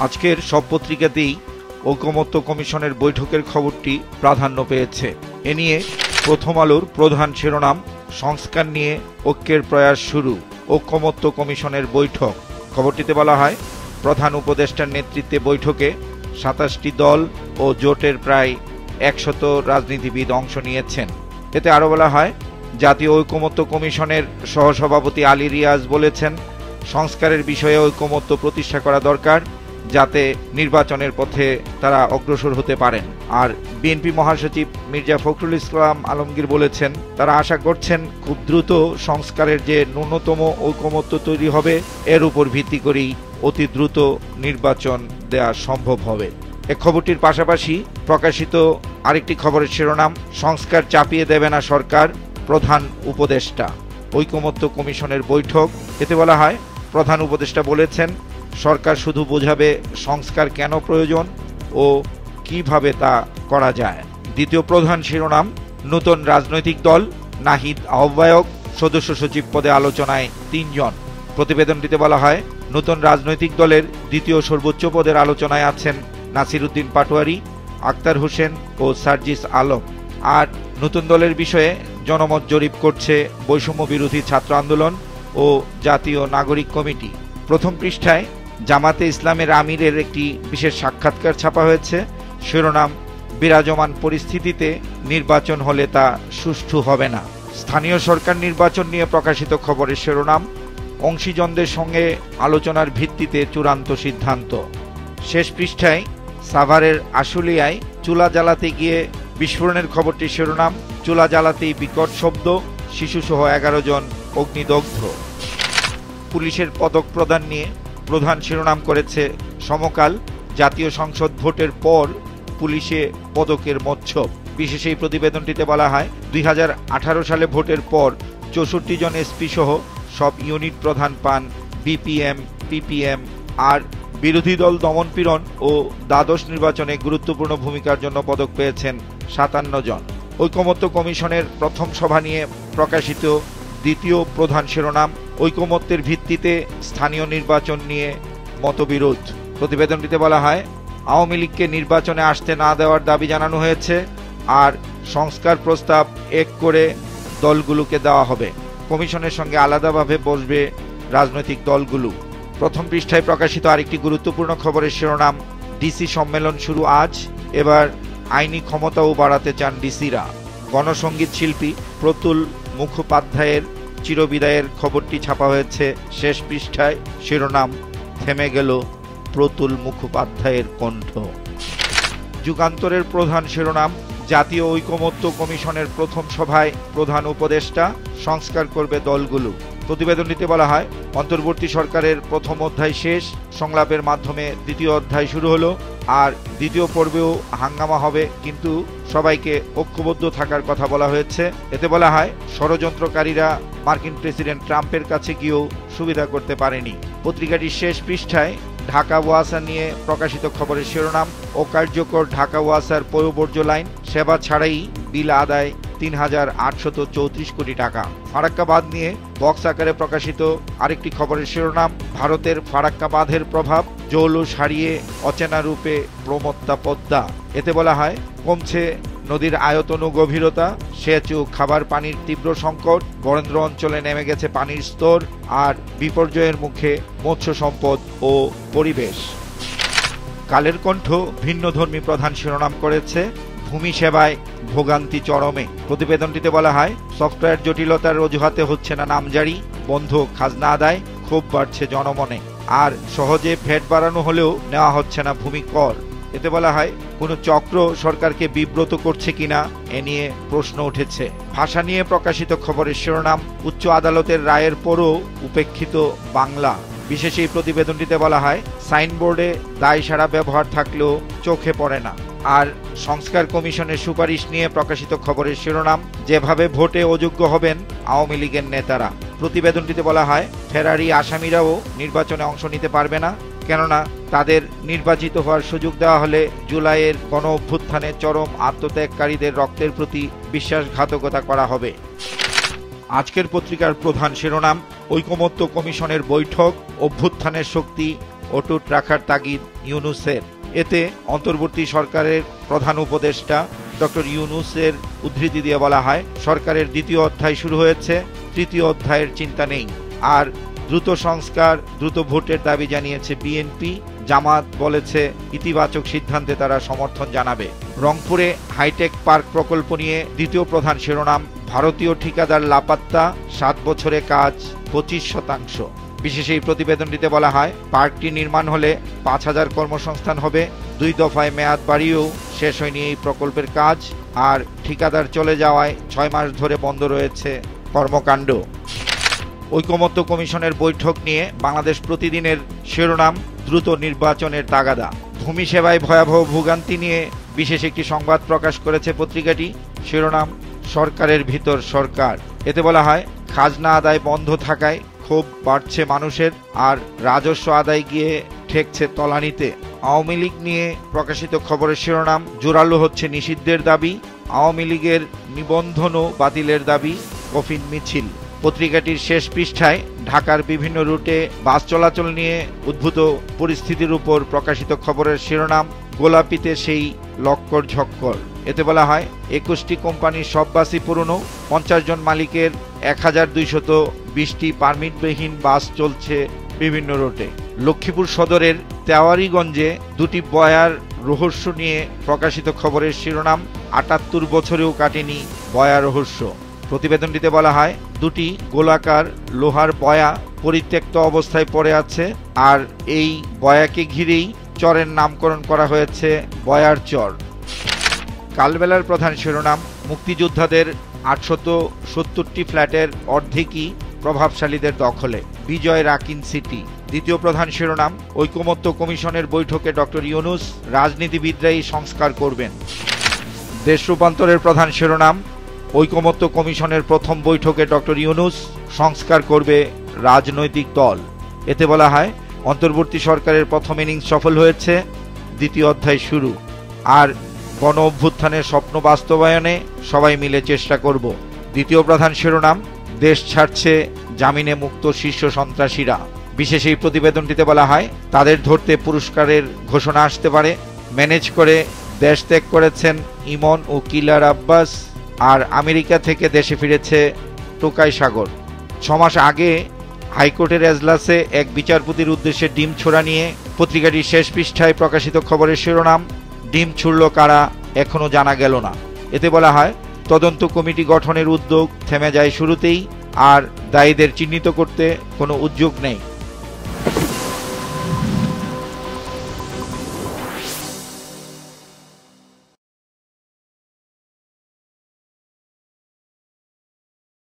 আজকের সব পত্রিকাতেই ঐকমত্য কমিশনের বৈঠকের খবরটি প্রাধান্য পেয়েছে। এ নিয়ে প্রথম আলোর প্রধান শিরোনাম, সংস্কার নিয়ে ঐক্যের প্রয়াস শুরু, ঐকমত্য কমিশনের বৈঠক। খবরটিতে বলা হয়, প্রধান উপদেষ্টার নেতৃত্বে বৈঠকে ২৭টি দল ও জোটের প্রায় ১০০ রাজনীতিবিদ অংশ নিয়েছেন। এতে আরও বলা হয়, জাতীয় ঐকমত্য কমিশনের সহসভাপতি আলী রিয়াজ বলেছেন, সংস্কারের বিষয়ে ঐকমত্য প্রতিষ্ঠা করা দরকার, যাতে নির্বাচনের পথে তারা অগ্রসর হতে পারেন। আর বিএনপি মহাসচিব মির্জা ফখরুল ইসলাম আলমগীর বলেছেন, তারা আশা করছেন খুব দ্রুত সংস্কারের যে ন্যূনতম ঐকমত্য তৈরি হবে, এর উপর ভিত্তি করেই অতি দ্রুত নির্বাচন দেয়া সম্ভব হবে। এ খবরটির পাশাপাশি প্রকাশিত আরেকটি খবরের শিরোনাম, সংস্কার চাপিয়ে দেবে না সরকার, প্রধান উপদেষ্টা। ঐকমত্য কমিশনের বৈঠক। এতে বলা হয়, প্রধান উপদেষ্টা বলেছেন, সরকার শুধু বোঝাবে সংস্কার কেন প্রয়োজন ও কিভাবে তা করা যায়। দ্বিতীয় প্রধান শিরোনাম, নতুন রাজনৈতিক দল, নাহিদ আহ্বায়ক, সদস্য সচিব পদে আলোচনায় ৩ জন। প্রতিবেদনটিতে বলা হয়, নতুন রাজনৈতিক দলের দ্বিতীয় সর্বোচ্চ পদের আলোচনায় আছেন নাসির উদ্দিন পাটোয়ারি, আক্তার হোসেন ও সার্জিস আলম। আর নতুন দলের বিষয়ে জনমত জরিপ করছে বৈষম্য বিরোধী ছাত্র আন্দোলন ও জাতীয় নাগরিক কমিটি। প্রথম পৃষ্ঠায় জামাতে ইসলামের আমিরের একটি বিশেষ সাক্ষাৎকার ছাপা হয়েছে। শিরোনাম, বিরাজমান পরিস্থিতিতে নির্বাচন হলে তা সুষ্ঠু হবে না। স্থানীয় সরকার নির্বাচন নিয়ে প্রকাশিত খবরের শিরোনাম, অংশীজনদের সঙ্গে আলোচনার ভিত্তিতে চূড়ান্ত সিদ্ধান্ত। শেষ পৃষ্ঠায় সাভারের আশুলিয়ায় চুলা জ্বালাতে গিয়ে বিস্ফোরণের খবরটির শিরোনাম, চুলা জ্বালাতেই বিকট শব্দ, শিশুসহ 11 জন অগ্নিদগ্ধ। পুলিশের পদক প্রদান নিয়ে প্রধান শিরোনাম করেছে সমকাল, জাতীয় সংসদ ভোটের পর পুলিশে পদকের মৎসব। বিশেষ এই প্রতিবেদনটিতে বলা হয়, ২০১৮ সালে ভোটের পর ৬৪ জন এসপি সহ সব ইউনিট প্রধান পান বিপিএম, পিপিএম। আর বিরোধী দল দমনপীড়ন ও দ্বাদশ নির্বাচনে গুরুত্বপূর্ণ ভূমিকার জন্য পদক পেয়েছেন ৫৭ জন। ঐকমত্য কমিশনের প্রথম সভা নিয়ে প্রকাশিত দ্বিতীয় প্রধান শিরোনাম, ঐকমত্যের ভিত্তিতে স্থানীয় নির্বাচন নিয়ে মতবিরোধ। প্রতিবেদনটিতে বলা হয়, আওয়ামী লীগকে নির্বাচনে আসতে না দেওয়ার দাবি জানানো হয়েছে, আর সংস্কার প্রস্তাব এক করে দলগুলোকে দেওয়া হবে। কমিশনের সঙ্গে আলাদাভাবে বসবে রাজনৈতিক দলগুলো। প্রথম পৃষ্ঠায় প্রকাশিত আরেকটি গুরুত্বপূর্ণ খবরের শিরোনাম, ডিসি সম্মেলন শুরু আজ, এবার আইনি ক্ষমতাও বাড়াতে চান ডিসিরা। গণসঙ্গীত শিল্পী প্রতুল মুখোপাধ্যায়ের চিরবিদায়ের খবরটি ছাপা হয়েছে শেষ পৃষ্ঠায়। শিরোনাম, থেমে গেল প্রতুল মুখোপাধ্যায়ের কণ্ঠ। যুগান্তরের প্রধান শিরোনাম, জাতীয় ঐকমত্য কমিশনের প্রথম সভায় প্রধান উপদেষ্টা, সংস্কার করবে দলগুলো। প্রতিবেদনটিতে বলা হয়, অন্তর্বর্তী সরকারের প্রথম অধ্যায় শেষ, সংলাপের মাধ্যমে দ্বিতীয় অধ্যায় শুরু হলো। আর দ্বিতীয় পর্বেও হাঙ্গামা হবে, কিন্তু সবাইকে ঐক্যবদ্ধ থাকার কথা বলা হয়েছে। এতে বলা হয়, ষড়যন্ত্রকারীরা মার্কিন প্রেসিডেন্ট ট্রাম্পের কাছে গিয়েও সুবিধা করতে পারেনি। পত্রিকাটির শেষ পৃষ্ঠায় ঢাকা ওয়াসা নিয়ে প্রকাশিত খবরের শিরোনাম, অকার্যকর ঢাকা ওয়াসার পয়ঃবর্জ্য লাইন, সেবা ছাড়াই বিল আদায় ৩,৮৩৪ কোটি টাকা। ফারাক্কা বাঁধ নিয়ে বক্স আকারে প্রকাশিত আরেকটি খবরের শিরোনাম, ভারতের ফারাক্কা বাঁধের প্রভাব, জৌলুস হারিয়ে অচেনা রূপে প্রমত্তা পদ্মা। এতে বলা হয়, কমছে নদীর আয়তন ও গভীরতা, সেচ ও খাবার পানির তীব্র সংকট, বরেন্দ্র অঞ্চলে নেমে গেছে পানির স্তর, আর বিপর্যয়ের মুখে মৎস্য সম্পদ ও পরিবেশ। কালের কণ্ঠ ভিন্নধর্মী প্রধান শিরোনাম করেছে, ভূমি সেবায় ভোগান্তি চরমে। প্রতিবেদনটিতে বলা হয়, সফটওয়্যার জটিলতার অজুহাতে হচ্ছে না নামজারি, বন্ধ খাজনা আদায়, ক্ষোভ বাড়ছে জনমনে। আর সহজে ভ্যাট বাড়ানো হলেও নেওয়া হচ্ছে না ভূমি কর। এতে বলা হয়, কোনো চক্র সরকারকে বিব্রত করছে কিনা এ নিয়ে প্রশ্ন উঠেছে। ভাষা নিয়ে প্রকাশিত খবরের শিরোনাম, উচ্চ আদালতের রায়ের পরও উপেক্ষিত বাংলা। বিশেষ এই প্রতিবেদনটিতে বলা হয়, সাইনবোর্ডে দায়সারা ব্যবহার থাকলেও চোখে পড়ে না। আর সংস্কার কমিশনের সুপারিশ নিয়ে প্রকাশিত খবরের শিরোনাম, যেভাবে ভোটে অযোগ্য হবেন আওয়ামী লীগের নেতারা। প্রতিবেদনটিতে বলা হয়, ফেরারি আসামিরাও নির্বাচনে অংশ নিতে পারবে না, কেননা তাদের নির্বাচিত হওয়ার সুযোগ দেওয়া হলে জুলাইয়ের গণ অভ্যুত্থানে চরম আত্মত্যাগকারীদের রক্তের প্রতি বিশ্বাসঘাতকতা করা হবে। আজকের পত্রিকার প্রধান শিরোনাম, ঐকমত্য কমিশনের বৈঠক, অভ্যুত্থানের শক্তি অটুট রাখার তাগিদ ইউনূসের। এতে অন্তর্বর্তী সরকারের প্রধান উপদেষ্টা ডক্টর ইউনূসের উদ্ধৃতি দিয়ে বলা হয়, সরকারের দ্বিতীয় অধ্যায় শুরু হয়েছে, তৃতীয় অধ্যায়ের চিন্তা নেই। আর দ্রুত সংস্কার, দ্রুত ভোটের দাবি জানিয়েছে বিএনপি। জামাত বলেছে ইতিবাচক সিদ্ধান্তে তারা সমর্থন জানাবে। রংপুরে হাইটেক পার্ক প্রকল্প নিয়ে দ্বিতীয় প্রধান শিরোনাম, ভারতীয় ঠিকাদার লাপাত্তা, 7 বছরে কাজ 25%। বিশেষ এই প্রতিবেদনটিতে বলা হয়, পার্কটি নির্মাণ হলে 5000 কর্মসংস্থান হবে। 2 দফায় মেয়াদ বাড়িয়েও শেষ হয়নি এই প্রকল্পের কাজ। আর ঠিকাদার চলে যাওয়ায় 6 মাস ধরে বন্ধ রয়েছে কর্মকাণ্ড। ঐকমত্য কমিশনের বৈঠক নিয়ে বাংলাদেশ প্রতিদিনের শিরোনাম, দ্রুত নির্বাচনের তাগাদা। ভূমি সেবায় ভয়াবহ ভোগান্তি নিয়ে বিশেষ একটি সংবাদ প্রকাশ করেছে পত্রিকাটি। শিরোনাম, সরকারের ভিতর সরকার। এতে বলা হয়, খাজনা আদায় বন্ধ থাকায় ক্ষোভ বাড়ছে মানুষের, আর রাজস্ব আদায় গিয়ে ঠেকছে তলানিতে। আওয়ামী লীগ নিয়ে প্রকাশিত খবরের শিরোনাম, জোরালো হচ্ছে নিষিদ্ধের দাবি, আওয়ামী লীগের নিবন্ধনও বাতিলের দাবি, কফিন মিছিল। পত্রিকাটির শেষ পৃষ্ঠায় ঢাকার বিভিন্ন রুটে বাস চলাচল নিয়ে উদ্ভূত পরিস্থিতির উপর প্রকাশিত খবরের শিরোনাম, গোলাপিতে সেই লক্কর ঝক্কর। এতে বলা হয়, 21টি কোম্পানির সব বাসই পুরনো, 50 জন মালিকের 1220টি পারমিটবিহীন বাস চলছে বিভিন্ন রুটে। লক্ষ্মীপুর সদরের তেওয়ারীগঞ্জে 2টি বয়ার রহস্য নিয়ে প্রকাশিত খবরের শিরোনাম, 78 বছরেও কাটেনি বয়া রহস্য। প্রতিবেদনটিতে বলা হয়, 2টি গোলাকার লোহার বয়া পরিত্যক্ত অবস্থায় পড়ে আছে, আর এই বয়াকে ঘিরেই চরের নামকরণ করা হয়েছে বয়ার চর। কালবেলার প্রধান শিরোনাম, মুক্তিযোদ্ধাদের 870টি ফ্ল্যাটের অর্ধেকই প্রভাবশালীদের দখলে, বিজয় রাকিন সিটি। দ্বিতীয় প্রধান শিরোনাম, ঐকমত্য কমিশনের বৈঠকে ডক্টর ইউনূস, রাজনীতিবিদরাই সংস্কার করবেন। দেশ রূপান্তরের প্রধান শিরোনাম, ঐকমত্য কমিশনের প্রথম বৈঠকে ডক্টর ইউনূস, সংস্কার করবে রাজনৈতিক দল। এতে বলা হয়, অন্তর্বর্তী সরকারের প্রথম ইনিংস সফল হয়েছে, দ্বিতীয় অধ্যায় শুরু। আর গণ অভ্যুত্থানের স্বপ্ন বাস্তবায়নে সবাই মিলে চেষ্টা করব। দ্বিতীয় প্রধান শিরোনাম, দেশ ছাড়ছে জামিনে মুক্ত শীর্ষ সন্ত্রাসীরা। বিশেষ এই প্রতিবেদনটিতে বলা হয়, তাদের ধরতে পুরস্কারের ঘোষণা আসতে পারে। ম্যানেজ করে দেশ ত্যাগ করেছেন ইমন ও কিলার আব্বাস। আর আমেরিকা থেকে দেশে ফিরেছে টোকাই সাগর। 6 মাস আগে হাইকোর্টের এজলাসে এক বিচারপতির উদ্দেশ্যে ডিম ছোড়া নিয়ে পত্রিকাটির শেষ পৃষ্ঠায় প্রকাশিত খবরের শিরোনাম, ডিম ছুড়ল কারা, এখনো জানা গেল না। এতে বলা হয়, তদন্ত কমিটি গঠনের উদ্যোগ থেমে যায় শুরুতেই, আর দায়ীদের চিহ্নিত করতে কোনো উদ্যোগ নেই।